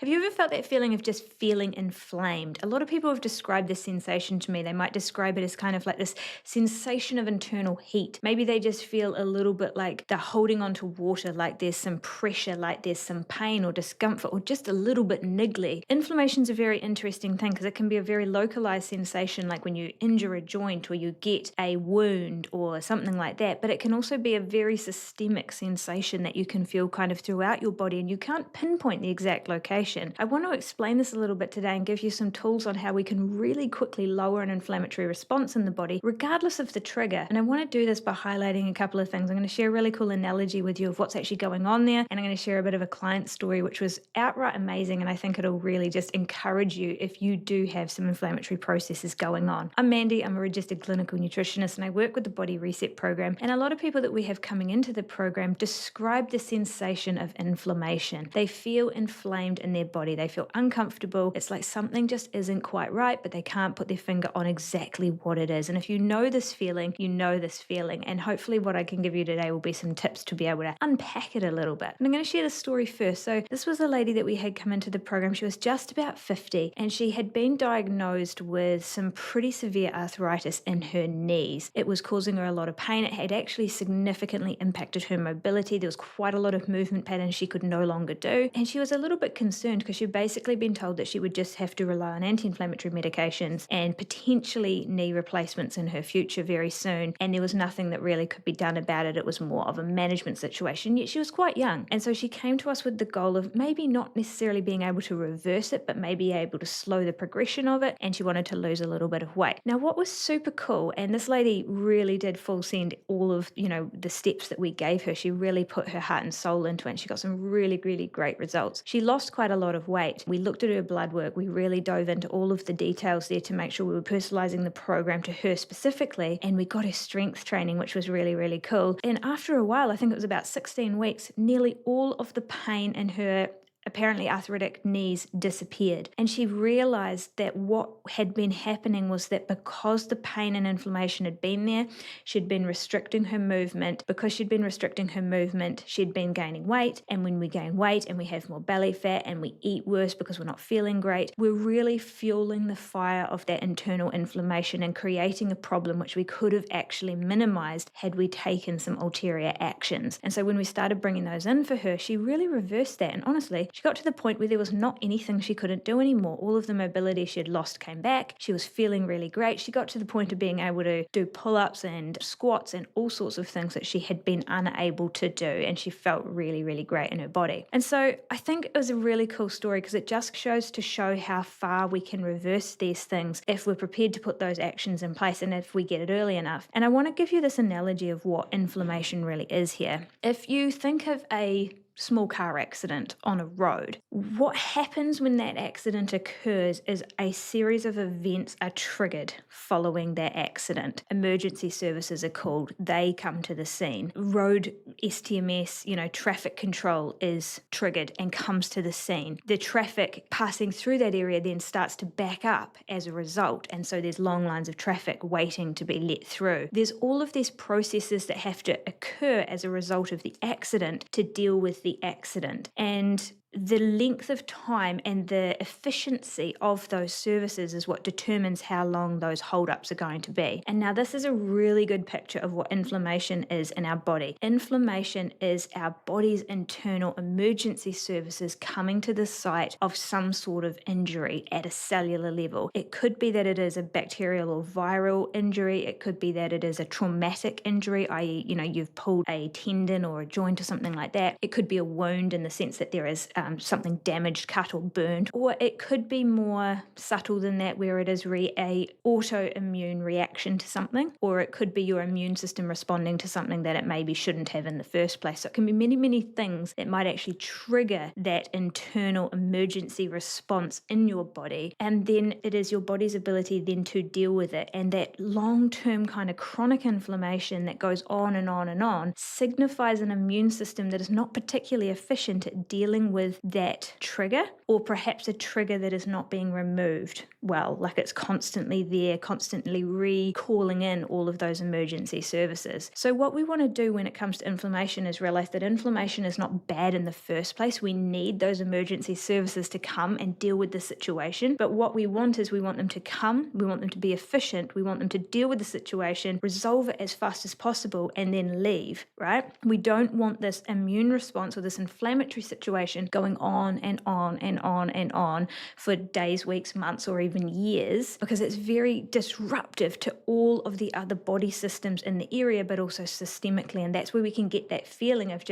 Have you ever felt that feeling of just feeling inflamed? A lot of people have described this sensation to me. They might describe it as kind of like this sensation of internal heat. Maybe they just feel a little bit like they're holding on to water, like there's some pressure, like there's some pain or discomfort, or just a little bit niggly. Inflammation's a very interesting thing because it can be a very localized sensation, like when you injure a joint or you get a wound or something like that. But it can also be a very systemic sensation that you can feel kind of throughout your body, and you can't pinpoint the exact location. I want to explain this a little bit today and give you some tools on how we can really quickly lower an inflammatory response in the body, regardless of the trigger. And I want to do this by highlighting a couple of things. I'm going to share a really cool analogy with you of what's actually going on there, and I'm going to share a bit of a client story, which was outright amazing, and I think it'll really just encourage you if you do have some inflammatory processes going on. I'm Mandy, I'm a registered clinical nutritionist, and I work with the Body Reset program, and a lot of people that we have coming into the program describe the sensation of inflammation. They feel inflamed in their body. They feel uncomfortable. It's like something just isn't quite right, but they can't put their finger on exactly what it is. And if you know this feeling, you know this feeling. And hopefully what I can give you today will be some tips to be able to unpack it a little bit. And I'm going to share the story first. So this was a lady that we had come into the program. She was just about 50, and she had been diagnosed with some pretty severe arthritis in her knees. It was causing her a lot of pain. It had actually significantly impacted her mobility. There was quite a lot of movement patterns she could no longer do. And she was a little bit concerned because she'd basically been told that she would just have to rely on anti-inflammatory medications and potentially knee replacements in her future very soon. And there was nothing that really could be done about it. It was more of a management situation, yet she was quite young. And so she came to us with the goal of maybe not necessarily being able to reverse it, but maybe able to slow the progression of it. And she wanted to lose a little bit of weight. Now, what was super cool, and this lady really did full send all of, the steps that we gave her. She really put her heart and soul into it, and she got some really, really great results. She lost quite a lot of weight. We looked at her blood work. We really dove into all of the details there to make sure we were personalizing the program to her specifically. And we got her strength training, which was really, really cool. And after a while, I think it was about 16 weeks, nearly all of the pain in her apparently arthritic knees disappeared. And she realized that what had been happening was that because the pain and inflammation had been there, she'd been restricting her movement. Because she'd been restricting her movement, she'd been gaining weight. And when we gain weight and we have more belly fat and we eat worse because we're not feeling great, we're really fueling the fire of that internal inflammation and creating a problem which we could have actually minimized had we taken some ulterior actions. And so when we started bringing those in for her, she really reversed that. And honestly, she got to the point where there was not anything she couldn't do anymore. All of the mobility she had lost came back. She was feeling really great. She got to the point of being able to do pull-ups and squats and all sorts of things that she had been unable to do. And she felt really, really great in her body. And so I think it was a really cool story because it just shows how far we can reverse these things if we're prepared to put those actions in place and if we get it early enough. And I want to give you this analogy of what inflammation really is here. If you think of a small car accident on a road, what happens when that accident occurs is a series of events are triggered following that accident. Emergency services are called. They come to the scene. Road STMS, traffic control is triggered and comes to the scene. The traffic passing through that area then starts to back up as a result. And so there's long lines of traffic waiting to be let through. There's all of these processes that have to occur as a result of the accident to deal with the accident. And the length of time and the efficiency of those services is what determines how long those holdups are going to be. And now this is a really good picture of what inflammation is in our body. Inflammation is our body's internal emergency services coming to the site of some sort of injury at a cellular level. It could be that it is a bacterial or viral injury. It could be that it is a traumatic injury, i.e., you've pulled a tendon or a joint or something like that. It could be a wound in the sense that there is something damaged, cut or burned, or it could be more subtle than that where it is a autoimmune reaction to something, or it could be your immune system responding to something that it maybe shouldn't have in the first place. So it can be many, many things that might actually trigger that internal emergency response in your body, and then it is your body's ability then to deal with it, and that long-term kind of chronic inflammation that goes on and on and on signifies an immune system that is not particularly efficient at dealing with with that trigger, or perhaps a trigger that is not being removed well, like it's constantly there, constantly recalling in all of those emergency services. So what we want to do when it comes to inflammation is realize that inflammation is not bad in the first place. We need those emergency services to come and deal with the situation. But what we want is we want them to come, we want them to be efficient, we want them to deal with the situation, resolve it as fast as possible, and then leave, right? We don't want this immune response or this inflammatory situation going on and on and on and on for days, weeks, months, or even years, because it's very disruptive to all of the other body systems in the area, but also systemically. And that's where we can get that feeling of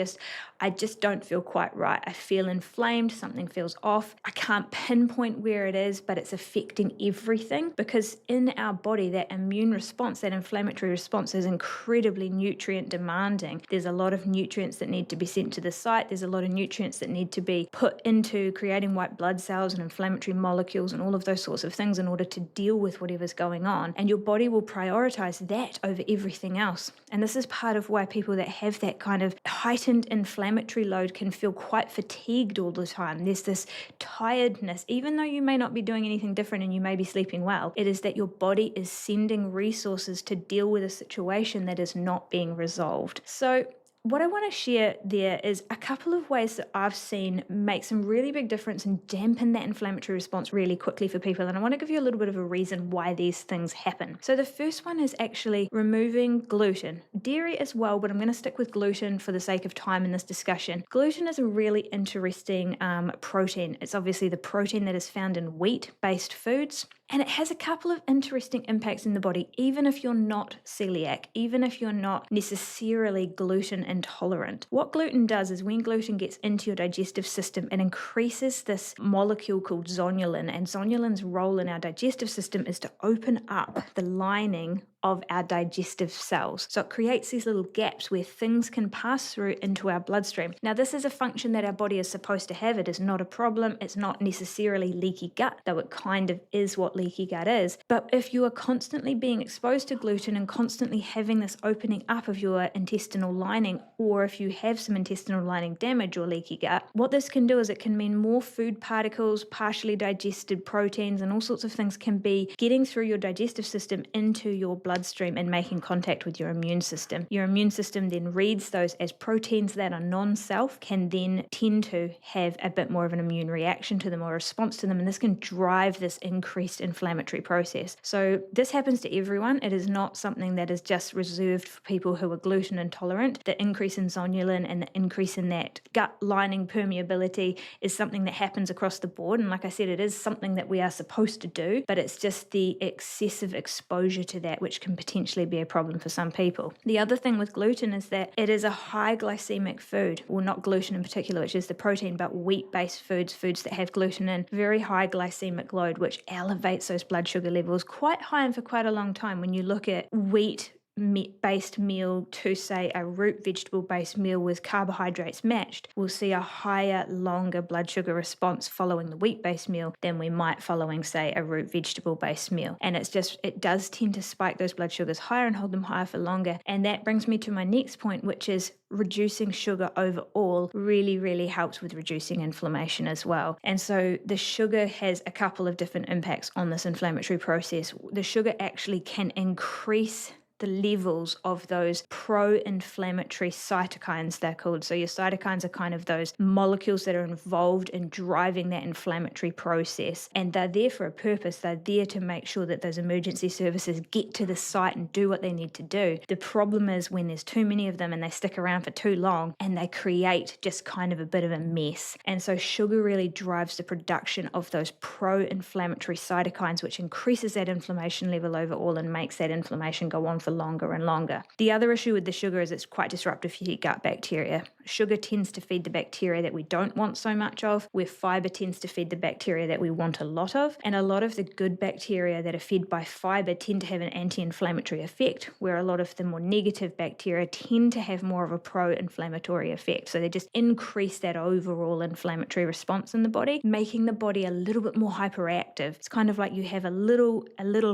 I just don't feel quite right. I feel inflamed, something feels off. I can't pinpoint where it is, but it's affecting everything, because in our body, that immune response, that inflammatory response is incredibly nutrient demanding. There's a lot of nutrients that need to be sent to the site. There's a lot of nutrients that need to be put into creating white blood cells and inflammatory molecules and all of those sorts of things in order to deal with whatever's going on. And your body will prioritize that over everything else. And this is part of why people that have that kind of heightened inflammatory load can feel quite fatigued all the time. There's this tiredness, even though you may not be doing anything different and you may be sleeping well. It is that your body is sending resources to deal with a situation that is not being resolved. So what I want to share there is a couple of ways that I've seen make some really big difference and dampen that inflammatory response really quickly for people. And I want to give you a little bit of a reason why these things happen. So the first one is actually removing gluten. Dairy as well, but I'm going to stick with gluten for the sake of time in this discussion. Gluten is a really interesting protein. It's obviously the protein that is found in wheat-based foods. And it has a couple of interesting impacts in the body, even if you're not celiac, even if you're not necessarily gluten intolerant. What gluten does is when gluten gets into your digestive system, it increases this molecule called zonulin. And zonulin's role in our digestive system is to open up the lining of our digestive cells. So it creates these little gaps where things can pass through into our bloodstream. Now, this is a function that our body is supposed to have. It is not a problem. It's not necessarily leaky gut, though it kind of is what leaky gut is. But if you are constantly being exposed to gluten and constantly having this opening up of your intestinal lining, or if you have some intestinal lining damage or leaky gut, what this can do is it can mean more food particles, partially digested proteins, and all sorts of things can be getting through your digestive system into your bloodstream and making contact with your immune system. Your immune system then reads those as proteins that are non-self, can then tend to have a bit more of an immune reaction to them or response to them, and this can drive this increased inflammatory process. So this happens to everyone. It is not something that is just reserved for people who are gluten intolerant. The increase in zonulin and the increase in that gut lining permeability is something that happens across the board. And like I said, it is something that we are supposed to do, but it's just the excessive exposure to that which can potentially be a problem for some people. The other thing with gluten is that it is a high glycemic food. Well, not gluten in particular, which is the protein, but wheat-based foods that have gluten in, very high glycemic load, which elevates those blood sugar levels quite high and for quite a long time. When you look at wheat-based meal to, say, a root vegetable-based meal with carbohydrates matched, we'll see a higher, longer blood sugar response following the wheat-based meal than we might following, say, a root vegetable-based meal. And it does tend to spike those blood sugars higher and hold them higher for longer. And that brings me to my next point, which is reducing sugar overall really, really helps with reducing inflammation as well. And so the sugar has a couple of different impacts on this inflammatory process. The sugar actually can increase the levels of those pro-inflammatory cytokines, they're called. So your cytokines are kind of those molecules that are involved in driving that inflammatory process. And they're there for a purpose. They're there to make sure that those emergency services get to the site and do what they need to do. The problem is when there's too many of them and they stick around for too long and they create just kind of a bit of a mess. And so sugar really drives the production of those pro-inflammatory cytokines, which increases that inflammation level overall and makes that inflammation go on for longer and longer. The other issue with the sugar is it's quite disruptive for your gut bacteria. Sugar tends to feed the bacteria that we don't want so much of, where fiber tends to feed the bacteria that we want a lot of. And a lot of the good bacteria that are fed by fiber tend to have an anti-inflammatory effect, where a lot of the more negative bacteria tend to have more of a pro-inflammatory effect. So they just increase that overall inflammatory response in the body, making the body a little bit more hyperactive. It's kind of like you have a little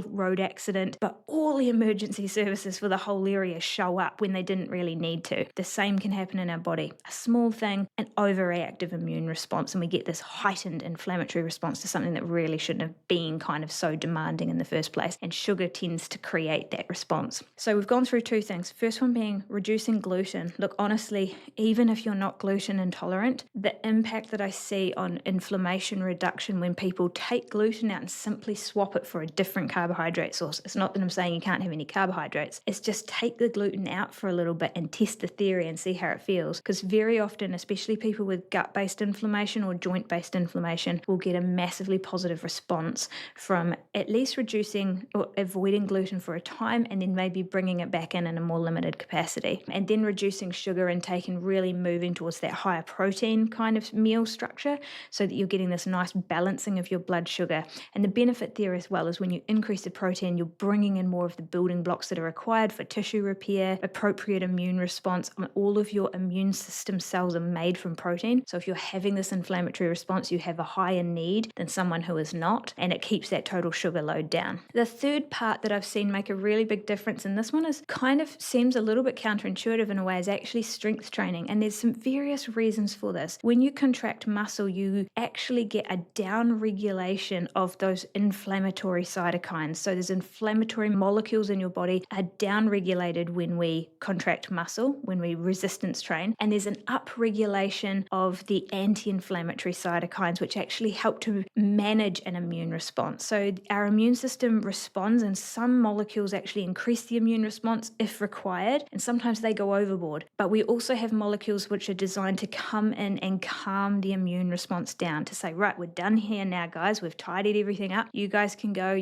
road accident, but all the emergency services for the whole area show up when they didn't really need to. The same can happen in our body. body. A small thing, an overreactive immune response, and we get this heightened inflammatory response to something that really shouldn't have been kind of so demanding in the first place. And sugar tends to create that response. So we've gone through two things. First one being reducing gluten. Look, honestly, even if you're not gluten intolerant, the impact that I see on inflammation reduction when people take gluten out and simply swap it for a different carbohydrate source. It's not that I'm saying you can't have any carbohydrates. It's just take the gluten out for a little bit and test the theory and see how it feels. Because very often, especially people with gut-based inflammation or joint-based inflammation, will get a massively positive response from at least reducing or avoiding gluten for a time and then maybe bringing it back in a more limited capacity. And then reducing sugar intake and really moving towards that higher protein kind of meal structure so that you're getting this nice balancing of your blood sugar. And the benefit there as well is when you increase the protein, you're bringing in more of the building blocks that are required for tissue repair, appropriate immune response. All of your immune system cells are made from protein. So if you're having this inflammatory response, you have a higher need than someone who is not, and it keeps that total sugar load down. The third part that I've seen make a really big difference, and this one is kind of seems a little bit counterintuitive in a way, is actually strength training. And there's some various reasons for this. When you contract muscle, you actually get a down regulation of those inflammatory cytokines. So there's inflammatory molecules in your body are down regulated when we contract muscle, when we resistance train, and there's an up regulation of the anti-inflammatory cytokines, which actually help to manage an immune response. So our immune system responds, and some molecules actually increase the immune response if required, and sometimes they go overboard. But we also have molecules which are designed to come in and calm the immune response down, to say, right, we're done here now, guys, we've tidied everything up, you guys can go,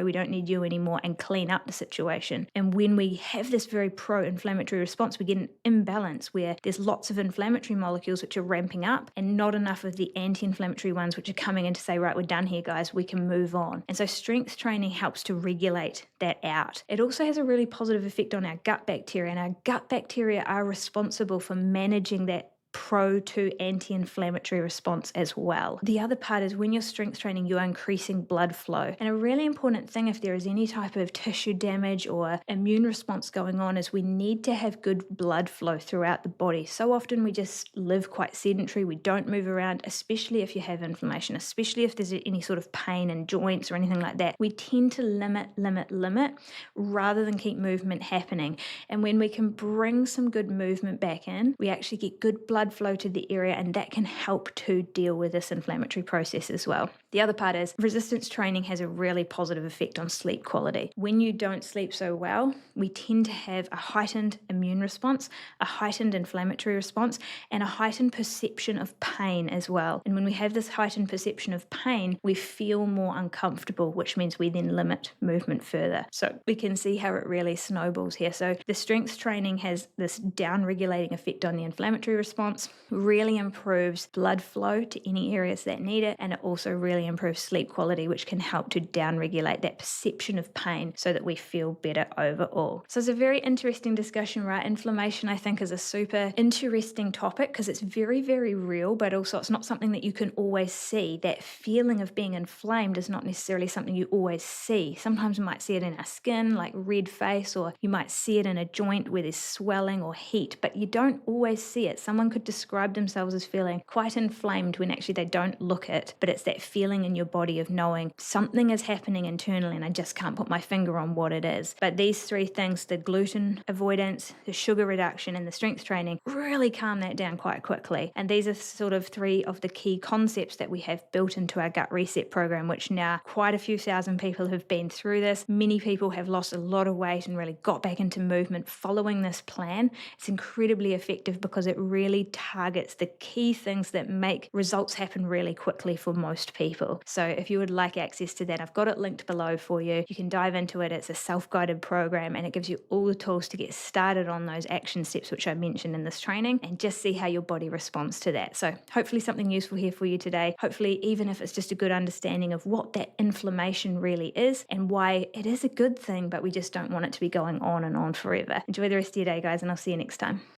we don't need you anymore, and clean up the situation. And when we have this very pro-inflammatory response, we get an imbalance where there's lots of inflammatory molecules which are ramping up and not enough of the anti-inflammatory ones which are coming in to say, right, we're done here, guys, we can move on. And so strength training helps to regulate that out. It also has a really positive effect on our gut bacteria, and our gut bacteria are responsible for managing that pro to anti-inflammatory response as well. The other part is when you're strength training, you're increasing blood flow. And a really important thing if there is any type of tissue damage or immune response going on is we need to have good blood flow throughout the body. So often we just live quite sedentary, we don't move around, especially if you have inflammation, especially if there's any sort of pain in joints or anything like that. We tend to limit rather than keep movement happening. And when we can bring some good movement back in, we actually get good blood flow to the area, and that can help to deal with this inflammatory process as well. The other part is resistance training has a really positive effect on sleep quality. When you don't sleep so well, we tend to have a heightened immune response, a heightened inflammatory response, and a heightened perception of pain as well. And when we have this heightened perception of pain, we feel more uncomfortable, which means we then limit movement further. So we can see how it really snowballs here. So the strength training has this down-regulating effect on the inflammatory response, really improves blood flow to any areas that need it, and it also really improves sleep quality, which can help to down-regulate that perception of pain so that we feel better overall. So it's a very interesting discussion, right? Inflammation, I think, is a super interesting topic because it's very, very real, but also it's not something that you can always see. That feeling of being inflamed is not necessarily something you always see. Sometimes you might see it in our skin, like red face, or you might see it in a joint where there's swelling or heat, but you don't always see it. Someone could describe themselves as feeling quite inflamed when actually they don't look it, but it's that feeling in your body of knowing something is happening internally and I just can't put my finger on what it is. But these three things, the gluten avoidance, the sugar reduction, and the strength training, really calm that down quite quickly. And these are sort of three of the key concepts that we have built into our gut reset program, which now quite a few thousand people have been through this. Many people have lost a lot of weight and really got back into movement following this plan. It's incredibly effective because it really targets the key things that make results happen really quickly for most people. So if you would like access to that, I've got it linked below for you. You can dive into it. It's a self-guided program and it gives you all the tools to get started on those action steps which I mentioned in this training and just see how your body responds to that. So hopefully something useful here for you today. Hopefully even if it's just a good understanding of what that inflammation really is and why it is a good thing, but we just don't want it to be going on and on forever. Enjoy the rest of your day, guys, and I'll see you next time.